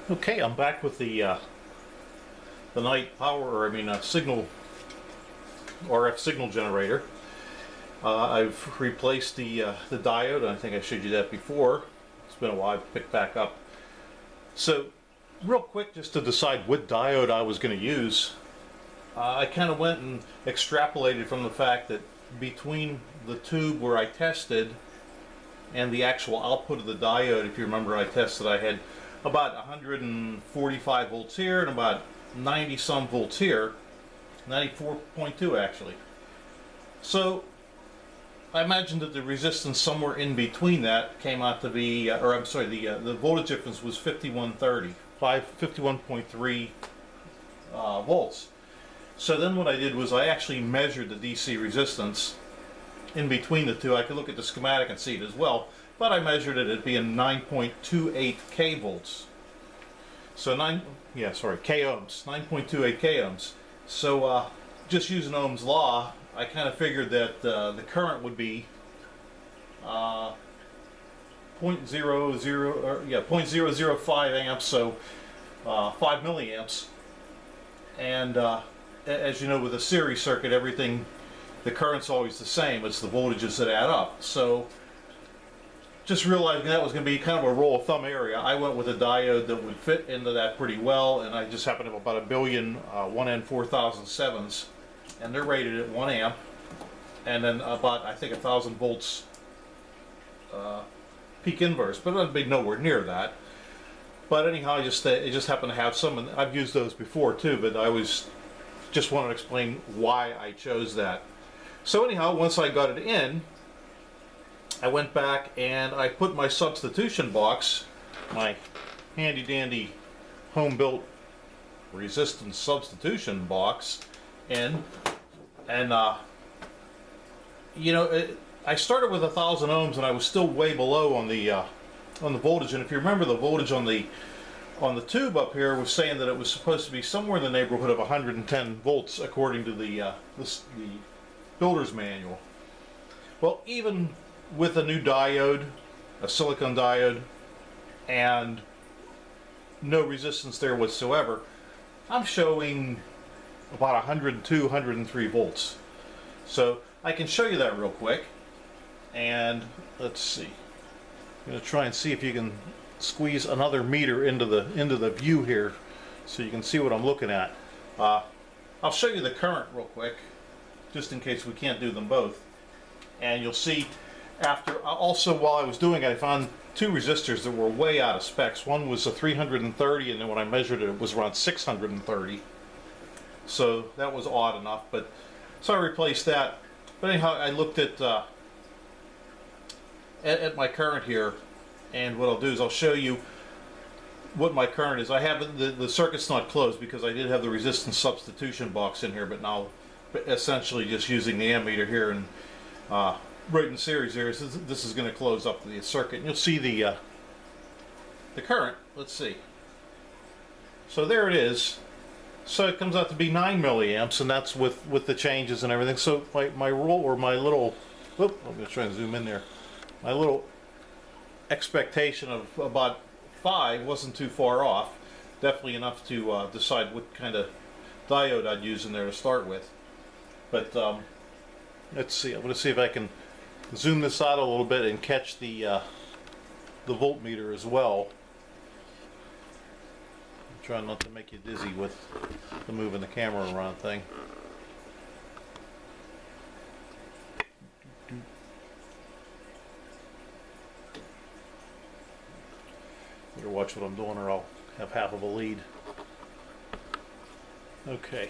Okay, I'm back with the night power, or signal RF signal generator. I've replaced the diode. I think I showed you that before. It's been a while to pick back up. So, real quick, just to decide what diode I was going to use, I kind of went and extrapolated from the fact that between the tube where I tested and the actual output of the diode, if you remember, I tested, I had about 145 volts here and about 90 some volts here, 94.2 actually. So I imagined that the resistance somewhere in between that came out to be, the voltage difference was 5130, 51.3 volts. So then what I did was I actually measured the DC resistance in between the two. I could look at the schematic and see it as well, but I measured it at being 9.28 k volts. So k ohms, 9.28 k ohms. So just using Ohm's law, I kind of figured that the current would be 0.005 amps, so 5 milliamps. And as you know, with a series circuit, the current's always the same. It's the voltages that add up. So just realizing that was going to be kind of a rule of thumb area, I went with a diode that would fit into that pretty well, and I just happen to have about a billion 1N4007s, and they're rated at 1 amp, and then about, I think, 1,000 volts peak inverse, but it'd be nowhere near that. But anyhow, it just happened to have some, and I've used those before too, but I just wanted to explain why I chose that. So anyhow, once I got it in, I went back and I put my substitution box, my handy dandy home built resistance substitution box, in, and I started with 1,000 ohms and I was still way below on the voltage. And if you remember, the voltage on the tube up here was saying that it was supposed to be somewhere in the neighborhood of 110 volts according to the builder's manual. Well, even with a new diode, a silicon diode, and no resistance there whatsoever, I'm showing about 102, 103 volts. So I can show you that real quick. And let's see. I'm going to try and see if you can squeeze another meter into the view here, so you can see what I'm looking at. I'll show you the current real quick, just in case we can't do them both. And you'll see. Also, while I was doing it, I found two resistors that were way out of specs. One was a 330, and then when I measured it, it was around 630. So that was odd enough. So I replaced that. But anyhow, I looked at my current here, and what I'll do is I'll show you what my current is. I have the circuit's not closed because I did have the resistance substitution box in here, but now essentially just using the ammeter here and right in series here, this is going to close up the circuit, and you'll see the current. Let's see. So there it is. So it comes out to be 9 milliamps, and that's with the changes and everything. So my roll, or my little, I'm going to try and zoom in there. My little expectation of about 5 wasn't too far off. Definitely enough to decide what kind of diode I'd use in there to start with. But let's see. I'm going to see if I can zoom this out a little bit and catch the voltmeter as well. I'm trying not to make you dizzy with the moving the camera around thing. Better watch what I'm doing or I'll have half of a lead. Okay,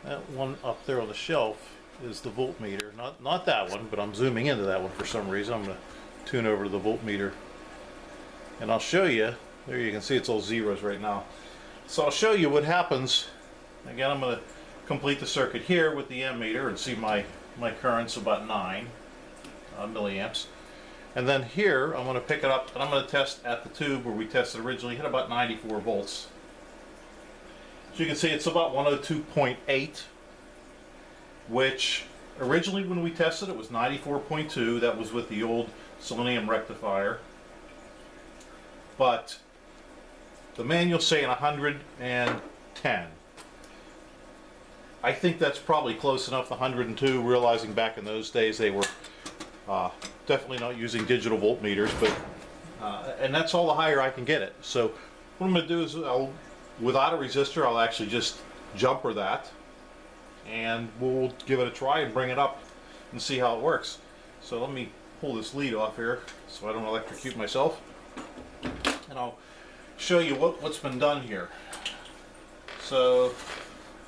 that one up there on the shelf is the voltmeter. Not that one, but I'm zooming into that one for some reason. I'm going to tune over to the voltmeter, and I'll show you. There you can see it's all zeros right now. So I'll show you what happens. Again, I'm going to complete the circuit here with the ammeter and see my current's about 9 milliamps. And then here I'm going to pick it up and I'm going to test at the tube where we tested originally. Hit about 94 volts. So you can see it's about 102.8, which originally when we tested it was 94.2. That was with the old selenium rectifier. But The manual's saying 110. I think that's probably close enough, the 102, realizing back in those days they were definitely not using digital voltmeters, but and that's all the higher I can get it. So what I'm going to do is, without a resistor, I'll actually just jumper that, and we'll give it a try and bring it up and see how it works. So let me pull this lead off here so I don't electrocute myself, and I'll show you what's been done here. So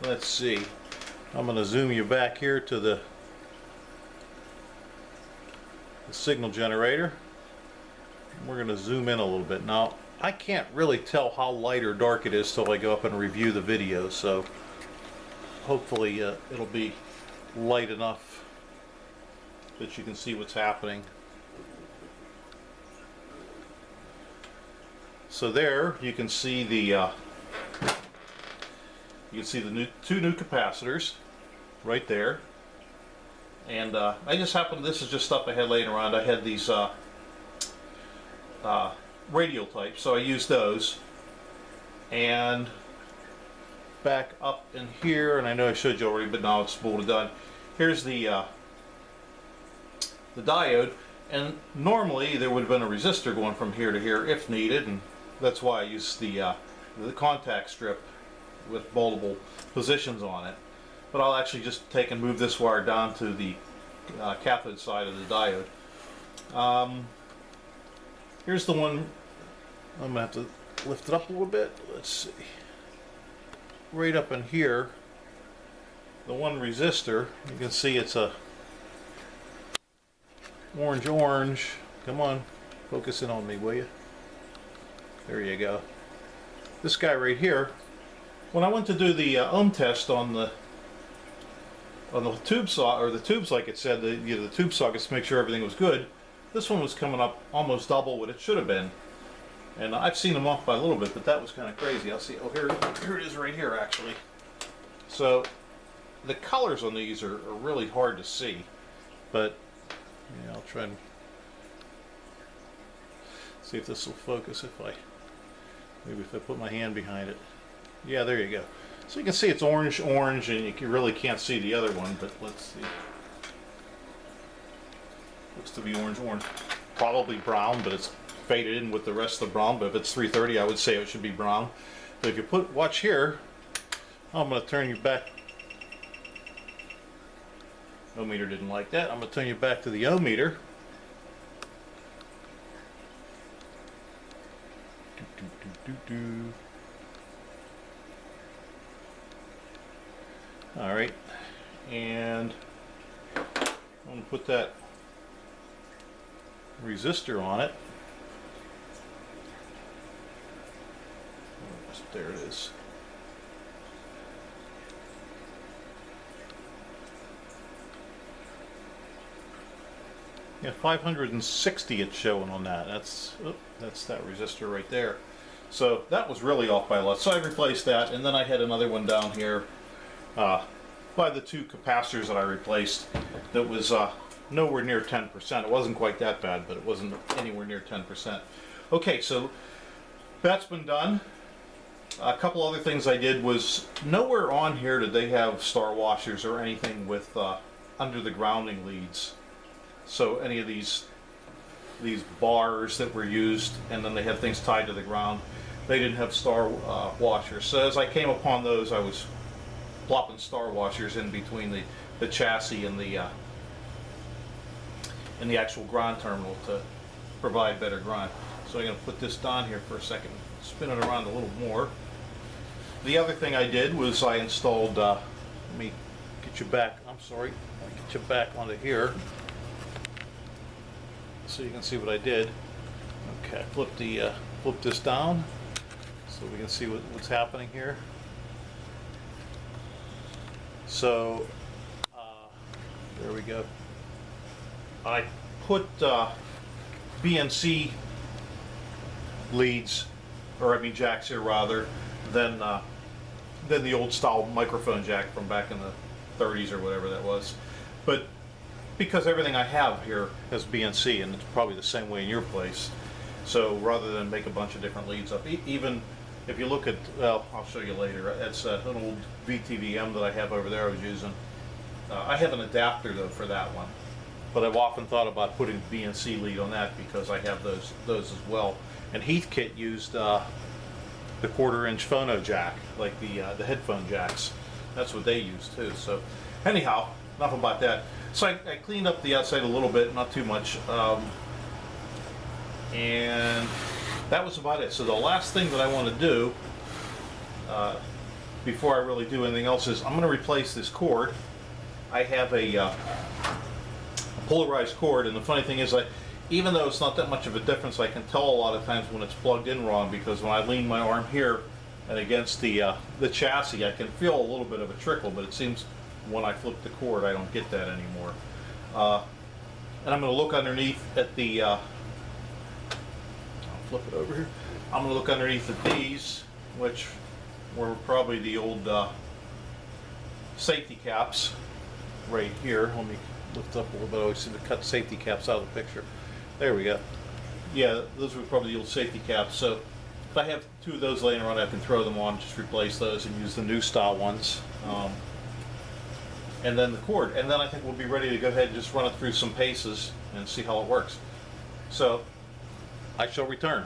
let's see. I'm going to zoom you back here to the signal generator. We're going to zoom in a little bit. Now, I can't really tell how light or dark it is till I go up and review the video, so hopefully it'll be light enough that you can see what's happening. So there you can see the two new capacitors right there, and I just happened, this is just stuff I had laying around. I had these radial types, so I used those. And back up in here, and I know I showed you already, but now it's bolted done. Here's the diode, and normally there would have been a resistor going from here to here if needed, and that's why I used the contact strip with multiple positions on it. But I'll actually just take and move this wire down to the cathode side of the diode. Here's the one. I'm going to have to lift it up a little bit. Let's see. Right up in here, the one resistor, you can see it's a orange. Come on, focus in on me, will you? There you go. This guy right here, when I went to do the ohm test on the tube socket, or the tubes, like it said, the tube sockets to make sure everything was good, this one was coming up almost double what it should have been. And I've seen them off by a little bit, but that was kind of crazy. I'll see. Oh, here it is right here, actually. So the colors on these are really hard to see, but yeah, I'll try and see if this will focus. Maybe if I put my hand behind it. Yeah, there you go. So you can see it's orange, and you really can't see the other one, but let's see. Looks to be orange. Probably brown, but it's faded in with the rest of the brown. But if it's 330, I would say it should be brown. But if you watch here, I'm going to turn you back. Ohm meter didn't like that. I'm going to turn you back to the ohm meter. All right, and I'm going to put that resistor on it. There it is. Yeah, 560 it's showing on that. That's that resistor right there. So that was really off by a lot. So I replaced that, and then I had another one down here by the two capacitors that I replaced that was nowhere near 10%. It wasn't quite that bad, but it wasn't anywhere near 10%. Okay, so that's been done. A couple other things I did was, nowhere on here did they have star washers or anything with under the grounding leads. So any of these bars that were used, and then they had things tied to the ground, they didn't have star washers. So as I came upon those, I was plopping star washers in between the chassis and the actual ground terminal to provide better ground. So I'm going to put this down here for a second, spin it around a little more. The other thing I did was I installed, let me get you back, I'm sorry, let me get you back onto here so you can see what I did. Okay, flip this down so we can see what's happening here. So, there we go. I put BNC leads, or I mean jacks here rather, than the old style microphone jack from back in the 30s or whatever that was. But because everything I have here has BNC, and it's probably the same way in your place, so rather than make a bunch of different leads up, even if you look at, well, I'll show you later. It's an old VTVM that I have over there I was using. I have an adapter though for that one, but I've often thought about putting BNC lead on that because I have those as well. And Heathkit used the 1/4-inch phono jack, like the headphone jacks. That's what they use too. So anyhow, enough about that. So I cleaned up the outside a little bit, not too much, and that was about it. So the last thing that I want to do before I really do anything else is I'm going to replace this cord. I have a polarized cord, and the funny thing is, even though it's not that much of a difference, I can tell a lot of times when it's plugged in wrong, because when I lean my arm here and against the chassis, I can feel a little bit of a trickle, but it seems when I flip the cord I don't get that anymore. And I'm going to look underneath at the I'll flip it over here. I'm going to look underneath at these, which were probably the old safety caps right here. Let me lift up a little bit. I always seem to cut safety caps out of the picture. There we go. Yeah, those were probably the old safety caps. So if I have 2 of those laying around, I can throw them on, just replace those and use the new style ones. And then the cord. And then I think we'll be ready to go ahead and just run it through some paces and see how it works. So I shall return.